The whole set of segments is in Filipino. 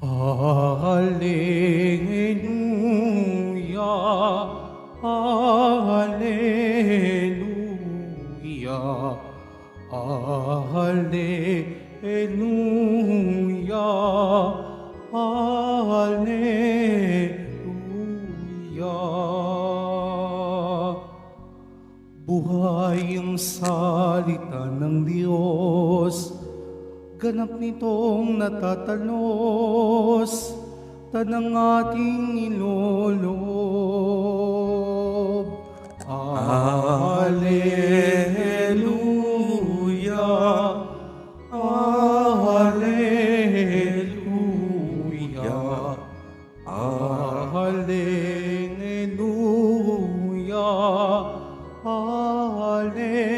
Alleluia, Alleluia, Alleluia, Alleluia. Buhay ang salita ng Diyos, ganap nitong natatalos, tanang ating ilolob. Alleluia, Alleluia, Alleluia, Alleluia.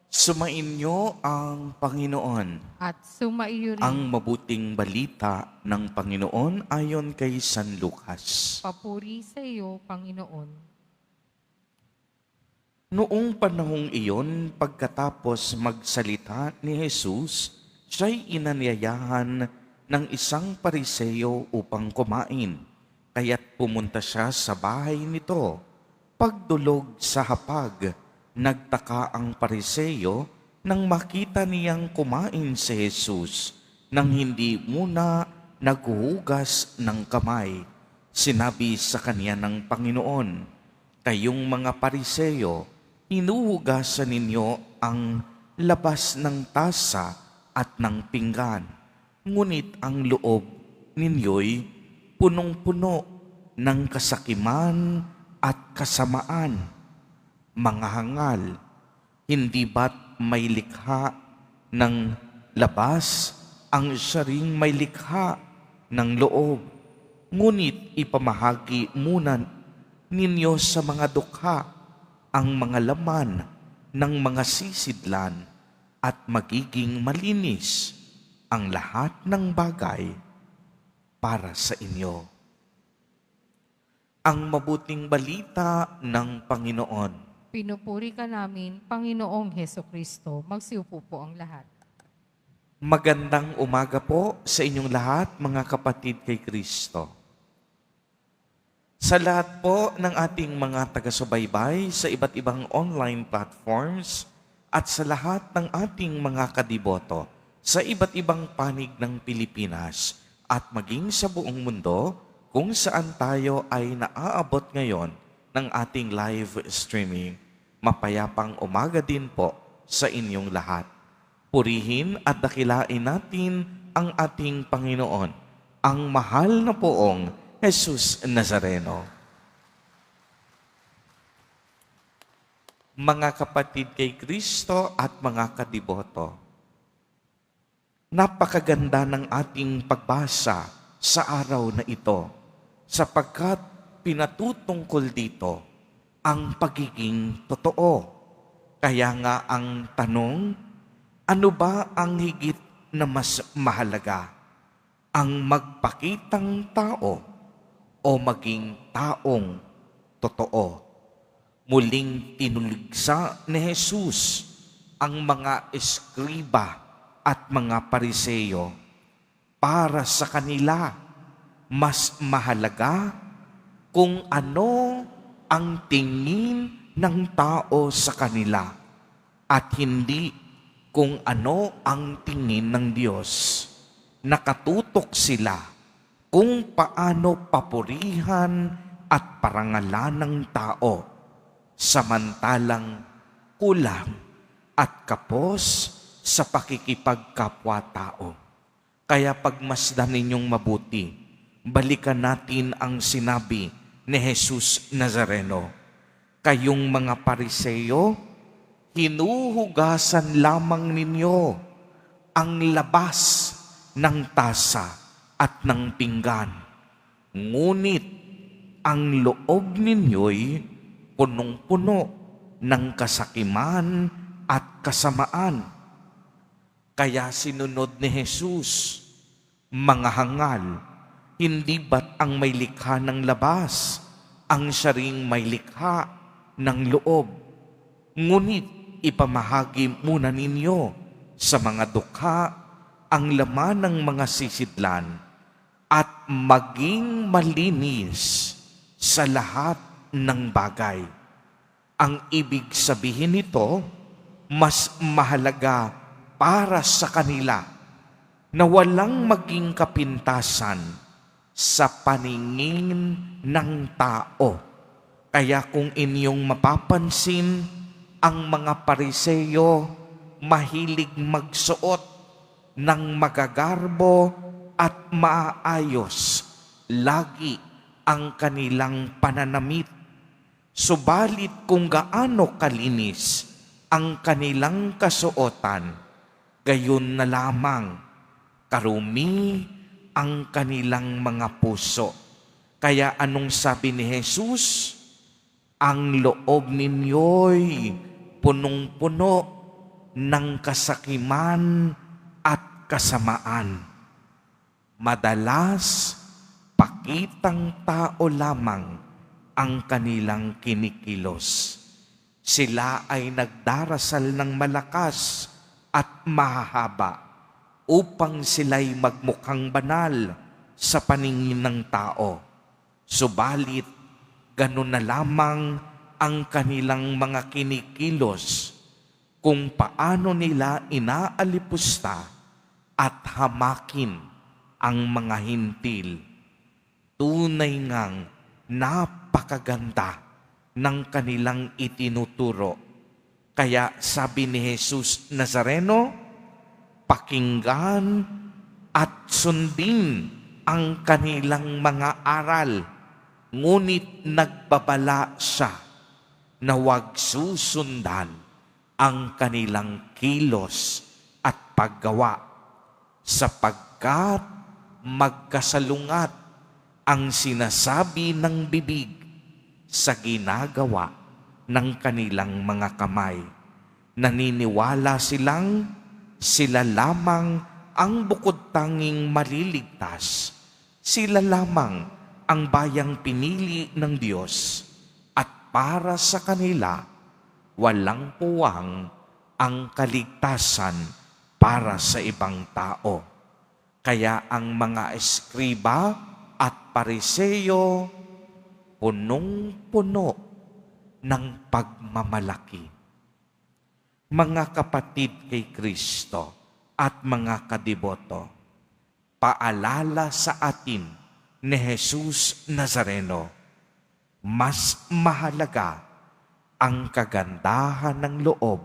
Sumainyo ang Panginoon. At sumaiyo rin. Ang mabuting balita ng Panginoon ayon kay San Lucas. Papuri sa iyo, Panginoon. Noong panahong iyon, pagkatapos magsalita ni Jesus, siya'y inanyayahan ng isang pariseyo upang kumain. Kaya't pumunta siya sa bahay nito. Pagdulog sa hapag, nagtaka ang pariseyo nang makita niyang kumain si Jesus nang hindi muna naghuhugas ng kamay. Sinabi sa kanya ng Panginoon, "Kayong mga pariseyo, hinuhugasan ninyo ang labas ng tasa at ng pinggan, ngunit ang loob ninyo'y punong-puno ng kasakiman at kasamaan. Mga hangal, hindi ba't may likha ng labas ang siya ring may likha ng loob? Ngunit ipamahagi muna ninyo sa mga dukha ang mga laman ng mga sisidlan at magiging malinis ang lahat ng bagay para sa inyo." Ang mabuting balita ng Panginoon. Pinupuri ka namin, Panginoong Hesukristo. Magsiupo po ang lahat. Magandang umaga po sa inyong lahat, mga kapatid kay Kristo. Sa lahat po ng ating mga taga-subaybay sa iba't ibang online platforms at sa lahat ng ating mga kadiboto sa iba't ibang panig ng Pilipinas at maging sa buong mundo kung saan tayo ay naaabot ngayon ng ating live streaming. Mapayapang umaga din po sa inyong lahat. Purihin at dakilain natin ang ating Panginoon, ang mahal na poong Jesus Nazareno. Mga kapatid kay Kristo at mga kadiboto, napakaganda ng ating pagbasa sa araw na ito sapagkat pinatutungkol dito ang pagiging totoo. Kaya nga ang tanong, ano ba ang higit na mas mahalaga? Ang magpakitang tao o maging taong totoo? Muling tinuligsa ni Jesus ang mga eskriba at mga pariseyo. Para sa kanila, mas mahalaga kung ano ang tingin ng tao sa kanila at hindi kung ano ang tingin ng Diyos. Nakatutok sila kung paano papurihan at parangalan ng tao, samantalang kulang at kapos sa pakikipagkapwa-tao. Kaya pagmasdan ninyong mabuti, balikan natin ang sinabi ni Jesus Nazareno. Kayong mga pariseyo, hinuhugasan lamang ninyo ang labas ng tasa at ng pinggan. Ngunit ang loob ninyo'y punong-puno ng kasakiman at kasamaan. Kaya sinunod ni Jesus, mga hangal, hindi ba't ang may likha ng labas, ang siya ring may likha ng loob? Ngunit ipamahagi muna ninyo sa mga dukha ang laman ng mga sisidlan at maging malinis sa lahat ng bagay. Ang ibig sabihin nito, mas mahalaga para sa kanila na walang maging kapintasan sa paningin ng tao. Kaya kung inyong mapapansin, ang mga Pariseyo mahilig magsuot ng magagarbo at maayos lagi ang kanilang pananamit. Subalit kung gaano kalinis ang kanilang kasuotan, gayon na lamang karumi ang kanilang mga puso. Kaya anong sabi ni Jesus? Ang loob ninyo'y punong-puno ng kasakiman at kasamaan. Madalas, pakitang tao lamang ang kanilang kinikilos. Sila ay nagdarasal ng malakas at mahahaba upang sila'y magmukhang banal sa paningin ng tao. Subalit, ganun na lamang ang kanilang mga kinikilos kung paano nila inaalipusta at hamakin ang mga hintil. Tunay ngang napakaganda ng kanilang itinuturo. Kaya sabi ni Jesus Nazareno, pakinggan at sundin ang kanilang mga aral, ngunit nagbabala siya na huwag susundan ang kanilang kilos at paggawa, sapagkat magkasalungat ang sinasabi ng bibig sa ginagawa ng kanilang mga kamay. Naniniwala silang sila lamang ang bukod tanging maliligtas. Sila lamang ang bayang pinili ng Diyos, at para sa kanila, walang puwang ang kaligtasan para sa ibang tao. Kaya ang mga eskriba at Pariseyo, punong-puno ng pagmamalaki. Mga kapatid kay Kristo at mga kadiboto, paalala sa atin ni Jesus Nazareno, mas mahalaga ang kagandahan ng loob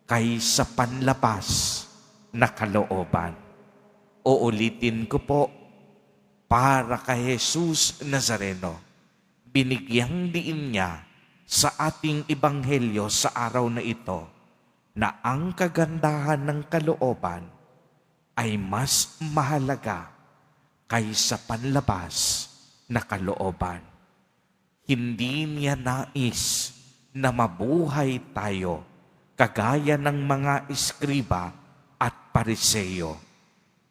kaysa panlabas na kalooban. Uulitin ko po, para kay Jesus Nazareno, binigyang diin niya sa ating ebanghelyo sa araw na ito na ang kagandahan ng kalooban ay mas mahalaga kaysa panlabas na kalooban. Hindi niya nais na mabuhay tayo kagaya ng mga eskriba at Pariseyo,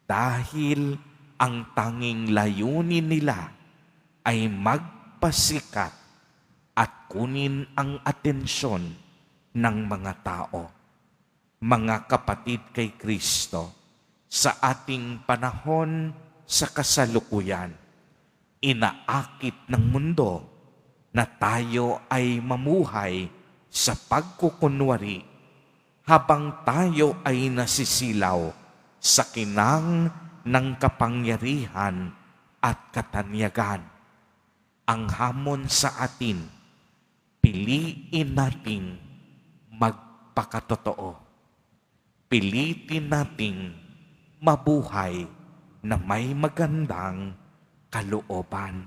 dahil ang tanging layunin nila ay magpasikat at kunin ang atensyon ng mga tao. Mga kapatid kay Kristo, sa ating panahon sa kasalukuyan, inaakit ng mundo na tayo ay mamuhay sa pagkukunwari habang tayo ay nasisilaw sa kinang ng kapangyarihan at katanyagan. Ang hamon sa atin, piliin nating magpakatotoo. Pilitin nating mabuhay na may magandang kalooban.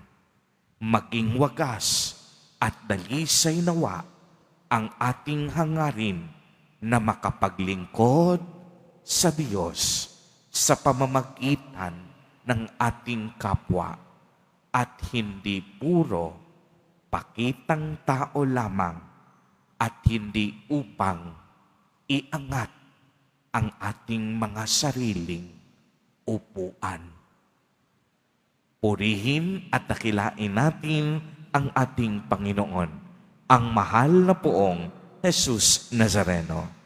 Maging wagas at dalisay nawa ang ating hangarin na makapaglingkod sa Diyos sa pamamagitan ng ating kapwa at hindi puro pakitang tao lamang at hindi upang iangat ang ating mga sariling upuan. Purihin at dakilain natin ang ating Panginoon, ang mahal na poong Jesus Nazareno.